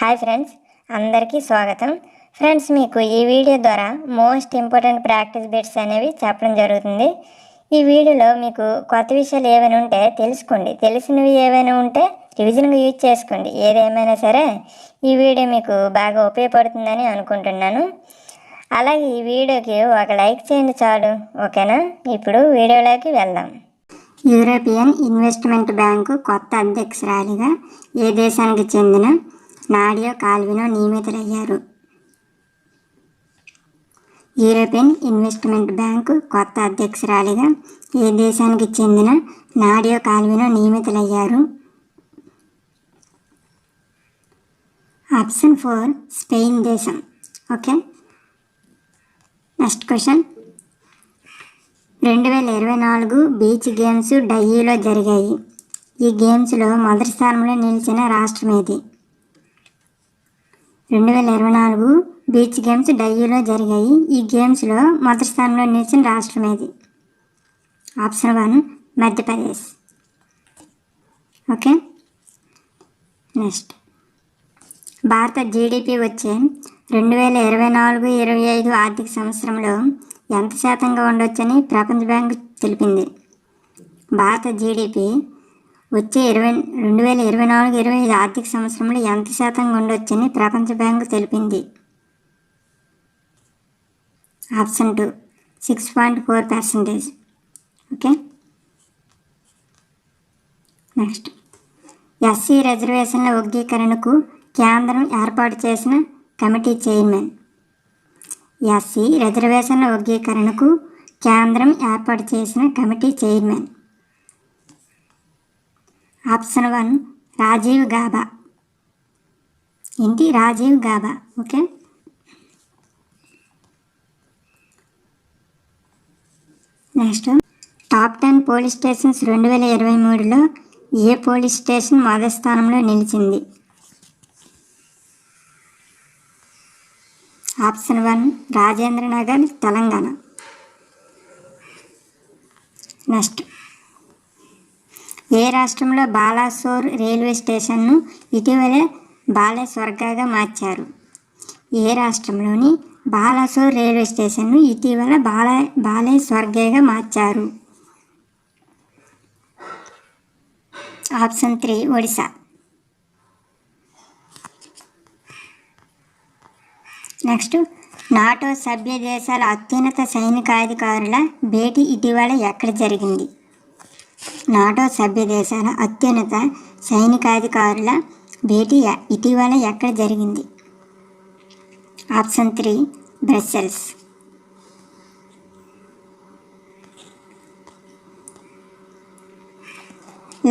Hi friends, అందరికీ స్వాగతం. Friends, మీకు ఈ వీడియో ద్వారా మోస్ట్ ఇంపార్టెంట్ ప్రాక్టీస్ బిట్స్ అనేవి చెప్పడం జరుగుతుంది. ఈ వీడియోలో మీకు కొత్త విషయాలు ఏమైనా ఉంటే తెలుసుకోండి, తెలిసినవి ఏమైనా ఉంటే రివిజన్గా యూజ్ చేసుకోండి. ఏదేమైనా సరే ఈ వీడియో మీకు బాగా ఉపయోగపడుతుందని అనుకుంటున్నాను. అలాగే ఈ వీడియోకి ఒక లైక్ చేయండి చాలు, ఓకేనా? ఇప్పుడు వీడియోలోకి వెళ్దాం. యూరోపియన్ ఇన్వెస్ట్మెంట్ బ్యాంకు కొత్త అధ్యక్షురాలిగా ఏ దేశానికి చెందిన నాడియా కాల్వినో నియమితులయ్యారు? యూరోపియన్ ఇన్వెస్ట్మెంట్ బ్యాంకు కొత్త అధ్యక్షురాలిగా ఏ దేశానికి చెందిన నాడియా కాల్వినో నియమితులయ్యారు? ఆప్షన్ 4 స్పెయిన్ దేశం. Okay, next question. 2024 beach games డయ్యూలో జరిగాయి. ఈ గేమ్స్లో మొదటి స్థానంలో నిలిచిన రాష్ట్రం ఏది? 2024 బీచ్ గేమ్స్ డయ్యూలో జరిగాయి. ఈ గేమ్స్లో మొదటి స్థానంలో నిలిచిన రాష్ట్రం ఏది? ఆప్షన్ 1 మధ్యప్రదేశ్. Okay, next. భారత జీడిపి వచ్చే 2024-25 ఆర్థిక సంవత్సరంలో ఎంత శాతంగా ఉండొచ్చని ప్రపంచ బ్యాంకు తెలిపింది? భారత జీడిపి వచ్చే 2024-25 ఆర్థిక సంవత్సరంలో ఎంత శాతంగా ఉండొచ్చని ప్రపంచ బ్యాంకు తెలిపింది? ఆప్షన్ 2 6.4%. Okay, next. ఎస్సీ రిజర్వేషన్ల వర్గీకరణకు కేంద్రం ఏర్పాటు చేసిన కమిటీ చైర్మన్. ఎస్సీ రిజర్వేషన్ల వర్గీకరణకు కేంద్రం ఏర్పాటు చేసిన committee chairman. Option 1 Rajiv Gauba. ఏంటి? Rajiv Gauba. Okay, next. Top 10 police stations 2023లో ఏ పోలీస్ స్టేషన్ మొదటి స్థానంలో నిలిచింది? ఆప్షన్ 1 రాజేంద్ర నగర్, తెలంగాణ. నెక్స్ట్. ఏ రాష్ట్రంలో బాలాసోర్ రైల్వే స్టేషన్ను ఇటీవలే బాలేస్వర్గాగా మార్చారు? ఏ రాష్ట్రంలోని బాలాసోర్ రైల్వే స్టేషన్ను ఇటీవల బాలేస్వర్గాగా మార్చారు? ఆప్షన్ 3 ఒడిశా. నెక్స్ట్. నాటో సభ్య దేశాల అత్యున్నత సైనికాధికారుల భేటీ ఇటీవల ఎక్కడ జరిగింది? నాటో సభ్య దేశాల అత్యున్నత సైనికాధికారుల భేటీ ఇటీవల ఎక్కడ జరిగింది? Option 3 Brussels.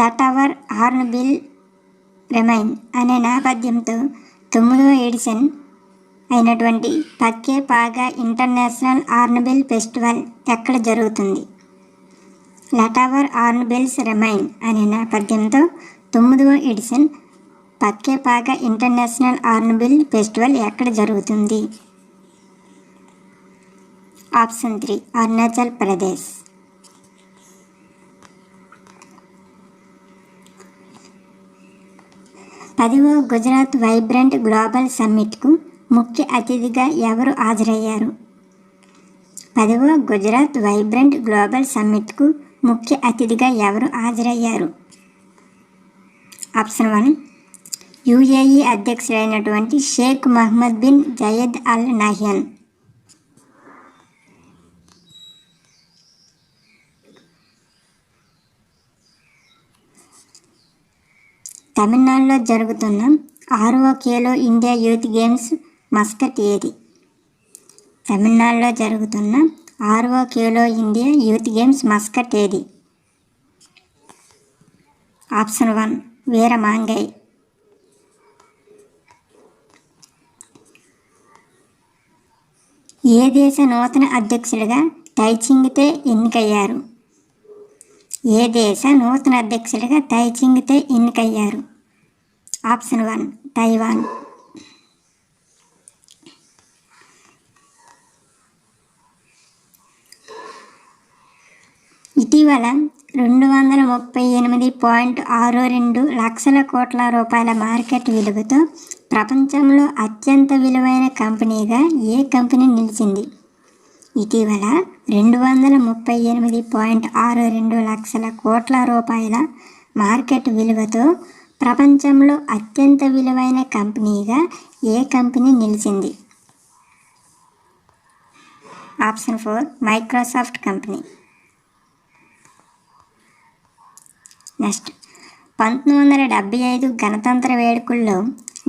Let hour Hornbill remain అనే నేపథ్యంతో 9వ ఎడిషన్ అయినటువంటి పక్కే పాగా ఇంటర్నేషనల్ హార్న్బిల్ ఫెస్టివల్ ఎక్కడ జరుగుతుంది? లెట్ అవర్ హార్న్బిల్స్ రిమైన్ అనే నేపథ్యంతో 9వ ఎడిషన్ పక్కే పాగా ఇంటర్నేషనల్ హార్న్బిల్ ఫెస్టివల్ ఎక్కడ జరుగుతుంది? ఆప్షన్ 3 అరుణాచల్ ప్రదేశ్. పదవ గుజరాత్ వైబ్రెంట్ గ్లోబల్ సమ్మిట్కు ముఖ్య అతిథిగా ఎవరు హాజరయ్యారు? 10వ గుజరాత్ వైబ్రెంట్ గ్లోబల్ సమ్మిట్కు ముఖ్య అతిథిగా ఎవరు హాజరయ్యారు? ఆప్షన్ 1 యుఏఈ అధ్యక్షుడైనటువంటి Sheikh Mohammed bin Zayed Al Nahyan. తమిళనాడులో జరుగుతున్న 6వ Khelo India youth games mascot ఏది? తమిళనాడులో జరుగుతున్న 6వ Khelo India youth games mascot ఏది? ఆప్షన్ 1 వీరమాంగై. ఏ దేశ నూతన అధ్యక్షుడిగా టై చింగ్ తే ఎన్నికయ్యారు? ఏ దేశ నూతన అధ్యక్షుడిగా టై చింగ్ తే ఎన్నికయ్యారు? Option 1 Taiwan. ఇటీవల 238.62 లక్షల కోట్ల రూపాయల మార్కెట్ విలువతో ప్రపంచంలో అత్యంత విలువైన కంపెనీగా ఏ కంపెనీ నిలిచింది? ఇటీవల 238.62 లక్షల కోట్ల రూపాయల మార్కెట్ విలువతో ప్రపంచంలో అత్యంత విలువైన కంపెనీగా ఏ కంపెనీ నిలిచింది? Option 4 Microsoft company. నెక్స్ట్, 1975 గణతంత్ర వేడుకల్లో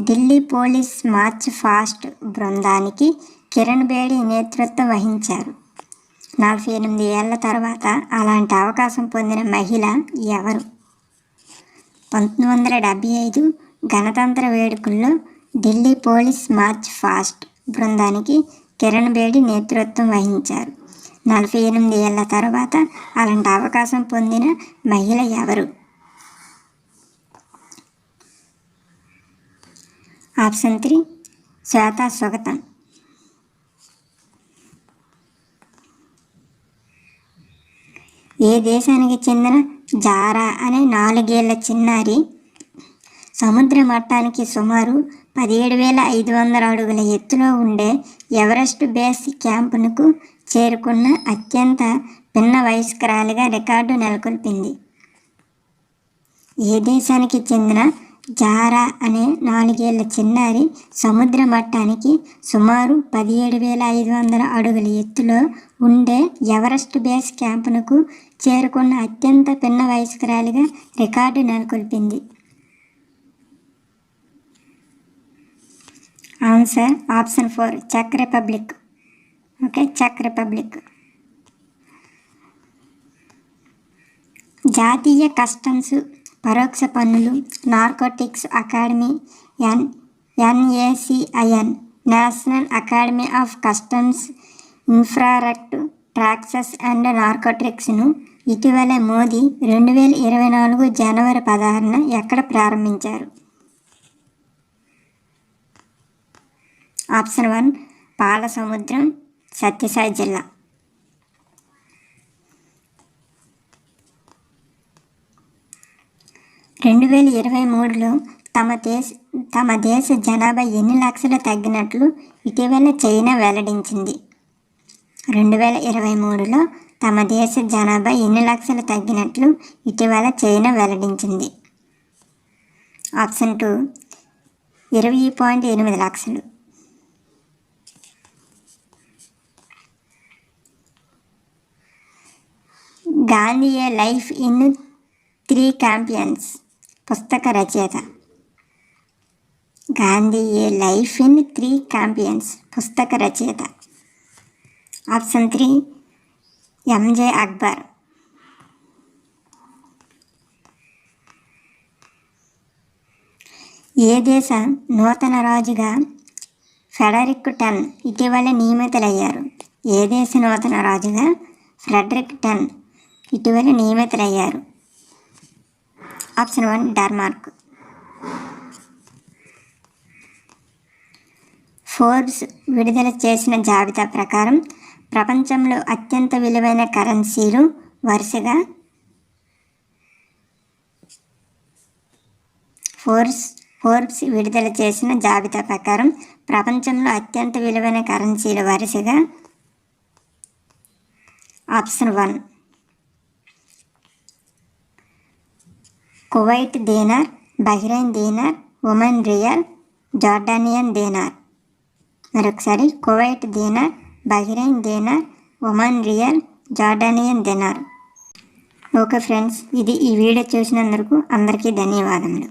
ఢిల్లీ పోలీస్ మార్చ్ ఫాస్ట్ బృందానికి కిరణ్ బేడి నేతృత్వం వహించారు. 48 ఏళ్ల తర్వాత అలాంటి అవకాశం పొందిన మహిళ ఎవరు? 1975 గణతంత్ర వేడుకల్లో ఢిల్లీ పోలీస్ మార్చ్ ఫాస్ట్ బృందానికి కిరణ్ బేడి నేతృత్వం వహించారు. 48 ఏళ్ల తర్వాత అలాంటి అవకాశం పొందిన మహిళ ఎవరు? ఆప్షన్ 3 శ్వేతా సుగతన్. ఏ దేశానికి చెందిన జారా అనే 4 ఏళ్ల చిన్నారి సముద్ర మట్టానికి సుమారు 17,500 అడుగుల ఎత్తులో ఉండే ఎవరెస్ట్ బేస్ క్యాంపునకు చేరుకున్న అత్యంత పిన్న వయస్కురాలిగా రికార్డు నెలకొల్పింది. ఏ దేశానికి చెందిన జారా అనే 4 ఏళ్ల చిన్నారి సముద్ర మట్టానికి సుమారు 17,500 అడుగుల ఎత్తులో ఉండే ఎవరెస్ట్ బేస్ క్యాంపునకు చేరుకున్న అత్యంత పిన్న వయస్కురాలిగా రికార్డు నెలకొల్పింది? ఆన్సర్ ఆప్షన్ 4 చెక్ రిపబ్లిక్. చెక్ రిపబ్లిక్. జాతీయ కస్టమ్స్ పరోక్ష పన్నులు narcotics academy NACIN national academy of customs indirect taxes and నార్కోటిక్స్ను ఇటీవల మోదీ 2024 జనవరి 16న ఎక్కడ ప్రారంభించారు? ఆప్షన్ 1 పాలసముద్రం, సత్యసాయి జిల్లా. 2023లో తమ దేశ జనాభా ఎన్ని లక్షలు తగ్గినట్లు ఇటీవల చైనా వెల్లడించింది? 2023లో తమ దేశ జనాభా ఎన్ని లక్షలు తగ్గినట్లు ఇటీవల చైనా వెల్లడించింది? ఆప్షన్ 2 20.8 లక్షలు. గాంధీ ఏ లైఫ్ ఇన్ 3 క్యాంపియన్స్ పుస్తక రచయిత. గాంధీ ఏ లైఫ్ ఇన్ 3 క్యాంపియన్స్ పుస్తక రచయిత. Option 3 MJ Akbar. ఏ దేశ నూతన రాజుగా ఫెడరిక్ 10 ఇటీవల నియమితులయ్యారు? ఏ దేశ నూతన రాజుగా ఫ్రెడరిక్ 10 ఇటీవల నియమితులయ్యారు? Option 1 Denmark. ఫోర్బ్స్ విడుదల చేసిన జాబితా ప్రకారం ప్రపంచంలో అత్యంత విలువైన కరెన్సీలు వరుసగా ఫోర్బ్స్ విడుదల చేసిన జాబితా ప్రకారం ప్రపంచంలో అత్యంత విలువైన కరెన్సీలు వరుసగా option 1 Kuwait dinar, Bahrain dinar, Oman rial, Jordanian dinar. మరొకసారి Kuwait dinar, Bahrain dinar, Oman rial, Jordanian dinar. Okay friends, ఈ వీడియో చూసినందుకు అందరికీ ధన్యవాదములు.